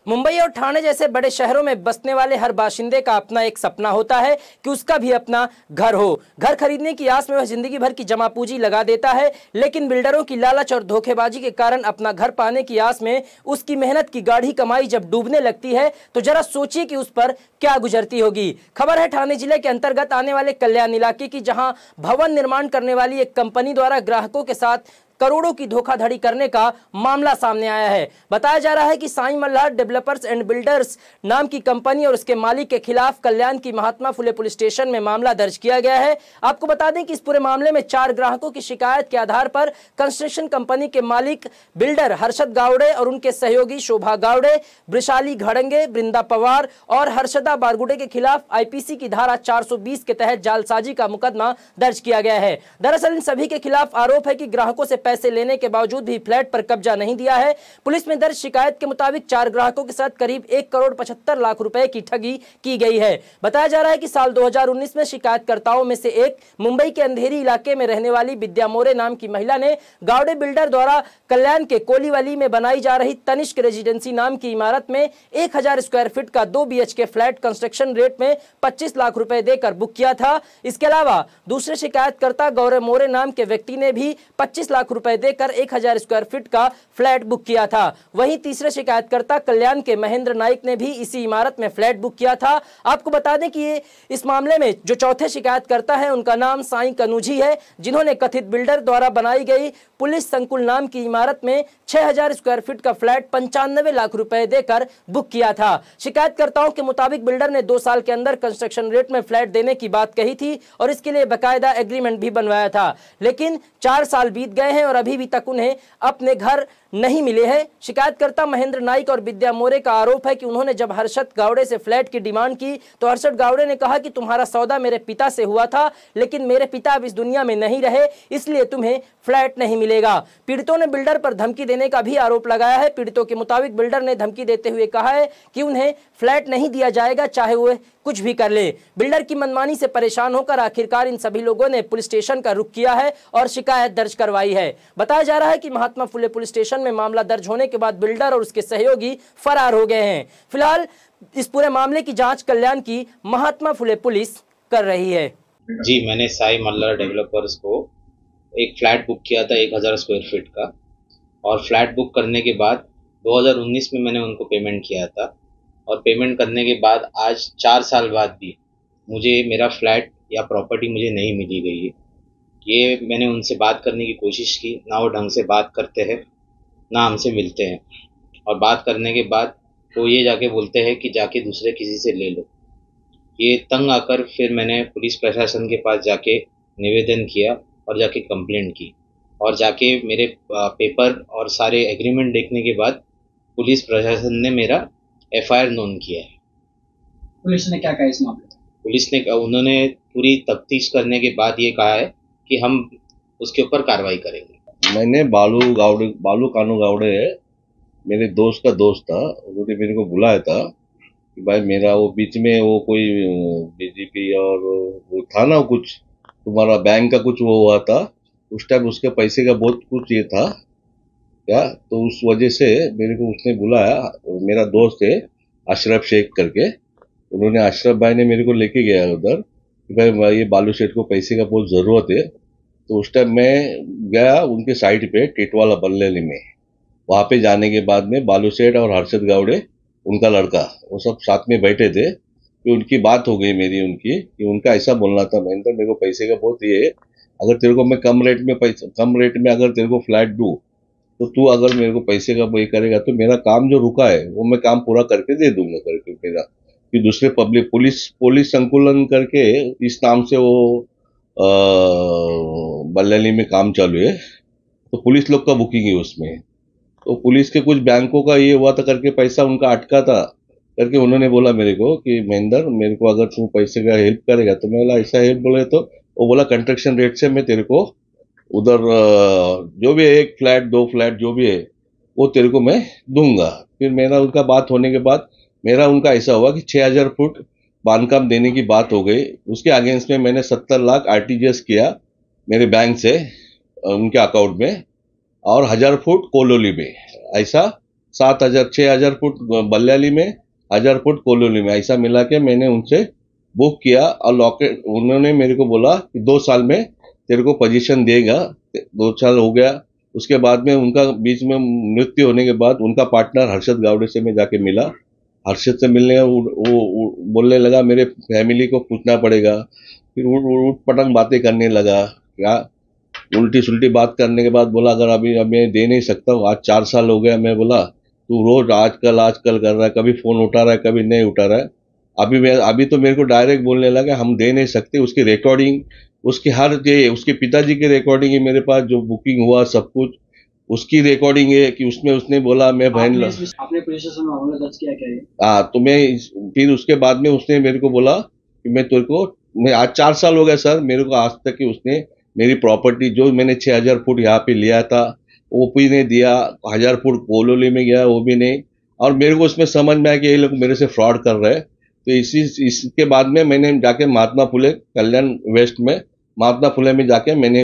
मुंबई और ठाणे जैसे बड़े शहरों में बसने वाले हर बाशिंदे का अपना एक सपना होता है कि उसका भी अपना घर हो। घर खरीदने की आस में वह जिंदगी भर की जमा पूंजी लगा देता है, लेकिन बिल्डरों की लालच और धोखेबाजी के कारण अपना घर पाने की आस में उसकी मेहनत की गाढ़ी कमाई जब डूबने लगती है तो जरा सोचिए कि उस पर क्या गुजरती होगी। खबर है ठाणे जिले के अंतर्गत आने वाले कल्याण इलाके की, जहां भवन निर्माण करने वाली एक कंपनी द्वारा ग्राहकों के साथ करोड़ों की धोखाधड़ी करने का मामला सामने आया है। बताया जा रहा है कि Sai Malhar developers and builders नाम की कंपनी और उसके मालिक के खिलाफ कल्याण की महात्मा फुले पुलिस स्टेशन में मामला दर्ज किया गया है। आपको बता दें कि इस पूरे मामले में 4 ग्राहकों की शिकायत के आधार पर कंस्ट्रक्शन कंपनी के मालिक बिल्डर हर्षद गावड़े और उनके सहयोगी शोभा गावड़े, वृशाली घड़ंगे, वृंदा पवार और हर्षदा बारगुडे के खिलाफ आईपीसी की धारा 420 के तहत जालसाजी का मुकदमा दर्ज किया गया है। दरअसल इन सभी के खिलाफ आरोप है कि ग्राहकों से पैसे लेने के बावजूद भी फ्लैट पर कब्जा नहीं दिया है। पुलिस में दर्ज शिकायत के मुताबिक 4 ग्राहकों के साथ करीब 1 करोड़ 75 लाख रुपए की ठगी की गई है। बताया जा रहा है कि साल 2019 में शिकायतकर्ताओं में से एक मुंबई के अंधेरी इलाके में रहने वाली विद्या मोरे नाम की महिला ने गावड़े बिल्डर द्वारा कल्याण के कोलीवाली में बनाई जा रही तनिष्क रेजिडेंसी नाम की इमारत में 1000 स्क्वायर फीट का 2 BHK फ्लैट कंस्ट्रक्शन रेट में 25 लाख रुपए देकर बुक किया था। इसके अलावा दूसरे शिकायतकर्ता गौरव मोरे नाम के व्यक्ति ने भी 25 लाख रुपए देकर 1000 स्क्वायर फीट का फ्लैट बुक किया था। वहीं तीसरे शिकायतकर्ता कल्याण के महेंद्र नाइक ने भी इसी इमारत में फ्लैट बुक किया था। आपको बता दें कि इस मामले में जो चौथे शिकायतकर्ता है उनका नाम साईं कनूजी है, जिन्होंने कथित बिल्डर द्वारा बनाई गई पुलिस संकुल नाम की इमारत में 6000 स्क्वायर फीट का फ्लैट 95 लाख रुपए देकर बुक किया था। शिकायतकर्ताओं के मुताबिक बिल्डर ने 2 साल के अंदर कंस्ट्रक्शन रेट में फ्लैट देने की बात कही थी और इसके लिए बाकायदा एग्रीमेंट भी बनवाया था, लेकिन 4 साल बीत गए हैं और अभी तक उन्हें अपने घर नहीं मिले हैं। शिकायतकर्ता महेंद्र नाइक और विद्या मोरे का आरोप है कि उन्होंने जब हर्षद गावड़े से फ्लैट की डिमांड की तो हर्षद गावड़े ने कहा कि तुम्हारा सौदा मेरे पिता से हुआ था, लेकिन मेरे पिता अब इस दुनिया में नहीं रहे, इसलिए तुम्हें फ्लैट नहीं मिलेगा। पीड़ितों ने बिल्डर पर धमकी देने का भी आरोप लगाया है। पीड़ितों के मुताबिक बिल्डर ने धमकी देते हुए कहा है कि उन्हें फ्लैट नहीं दिया जाएगा, चाहे वो कुछ भी कर ले। बिल्डर की मनमानी से परेशान होकर आखिरकार इन सभी लोगों ने पुलिस स्टेशन का रुख किया है और शिकायत दर्ज करवाई है। बताया जा रहा है कि महात्मा फुले पुलिस स्टेशन में मामला दर्ज होने के बाद बिल्डर और उसके सहयोगी फरार हो गए हैं। फिलहाल इस पूरे मामले की जांच कल्याण की महात्मा फुले पुलिस कर रही है। जी, मैंने साईं मल्हार डेवलपर्स को एक फ्लैट बुक किया था 1000 स्क्वायर फीट का, और फ्लैट बुक करने के बाद 2019 में मैंने उनको पेमेंट किया था, और पेमेंट करने के बाद आज 4 साल बाद भी मुझे मेरा फ्लैट या प्रॉपर्टी मुझे नहीं मिली गई है। ये मैंने उनसे बात करने की कोशिश की, ना वो ढंग से बात करते हैं ना हमसे मिलते हैं, और बात करने के बाद वो ये जाके बोलते हैं कि जाके दूसरे किसी से ले लो। ये तंग आकर फिर मैंने पुलिस प्रशासन के पास जाके निवेदन किया और जाके कंप्लेंट की, और जाके मेरे पेपर और सारे एग्रीमेंट देखने के बाद पुलिस प्रशासन ने मेरा FIR नोन किया है। पुलिस ने क्या कहा इस मामले में? पुलिस ने उन्होंने पूरी तफ्तीश करने के बाद ये कहा है कि हम उसके ऊपर कार्रवाई करेंगे। मैंने बालू कानू गावड़े है, मेरे दोस्त का दोस्त था, उन्होंने मेरे को बुलाया था कि भाई मेरा वो बीच में वो कोई BJP और वो था ना, कुछ तुम्हारा बैंक का कुछ वो हुआ था, उस टाइम उसके पैसे का बहुत कुछ ये था क्या, तो उस वजह से मेरे को उसने बुलाया। मेरा दोस्त है अशरफ शेख करके, उन्होंने अशरफ भाई ने मेरे को लेके गया उधर कि भाई ये बालू शेठ को पैसे का बहुत ज़रूरत है। तो उस टाइम मैं गया उनके साइट पे टिटवाला बल्लेली में। वहाँ पे जाने के बाद में बालू सेठ और हर्षद गावड़े उनका लड़का वो सब साथ में बैठे थे कि उनकी बात हो गई मेरी उनकी कि उनका ऐसा बोलना था, महेंद्र मेरे को पैसे का बहुत ये है, अगर तेरे को मैं कम रेट में अगर तेरे को फ्लैट दूँ तो तू अगर मेरे को पैसे का ये करेगा तो मेरा काम जो रुका है वो मैं काम पूरा करके दे दूंगा करके मेरा। कि दूसरे पब्लिक पुलिस संकुलन करके इस नाम से वो बल्लेली में काम चालू है, तो पुलिस लोग का बुकिंग है उसमें। तो पुलिस के कुछ बैंकों का ये हुआ था करके पैसा उनका अटका था करके उन्होंने बोला मेरे को कि महेंद्र मेरे को अगर तू पैसे का हेल्प करेगा तो मैं बोला ऐसा हेल्प बोले, तो वो बोला कंस्ट्रक्शन रेट से मैं तेरे को उधर जो भी है 1 फ्लैट 2 फ्लैट जो भी है वो तेरे को मैं दूंगा। फिर मेरा उनका बात होने के बाद मेरा उनका ऐसा हुआ कि 6000 फुट बांधकाम देने की बात हो गई। उसके अगेंस्ट में मैंने 70 लाख RTGS किया मेरे बैंक से उनके अकाउंट में, और 1000 फुट कोलोली में, ऐसा 7,000 6,000 फुट बल्ल्याली में, 1,000 फुट कोलोली में, ऐसा मिला के मैंने उनसे बुक किया। और लॉकेट उन्होंने मेरे को बोला कि 2 साल में तेरे को पोजीशन देगा। 2 साल हो गया। उसके बाद में उनका बीच में मृत्यु होने के बाद उनका पार्टनर हर्षद गावड़े से मैं जाके मिला। हर्षद से मिलने वो बोलने लगा मेरे फैमिली को पूछना पड़ेगा। फिर उठ पटंग बातें करने लगा, क्या उल्टी सुल्टी बात करने के बाद बोला अगर अभी मैं दे नहीं सकता हूँ, आज 4 साल हो गया। मैं बोला तू रोज आजकल कर रहा है, कभी फोन उठा रहा है कभी नहीं उठा रहा है। अभी तो मेरे को डायरेक्ट बोलने लगा हम दे नहीं सकते। उसकी रिकॉर्डिंग, उसकी उसके पिताजी की रिकॉर्डिंग है मेरे पास, जो बुकिंग हुआ सब कुछ उसकी रिकॉर्डिंग है कि उसमें उसने बोला मैं बहन आपने पुलिस स्टेशन में मामला दर्ज किया क्या ये? हाँ, तो फिर उसके बाद में उसने मेरे को बोला कि मैं आज 4 साल हो गया सर मेरे को आज तक कि उसने मेरी प्रॉपर्टी जो मैंने 6,000 फुट यहाँ पे लिया था वो भी नहीं दिया, 1,000 फुट कोलोली में गया वो भी नहीं। और मेरे को उसमें समझ में आया कि ये लोग मेरे से फ्रॉड कर रहे हैं। तो इसके बाद में मैंने जाके महात्मा फुले कल्याण वेस्ट में महात्मा फुले में जाके मैंने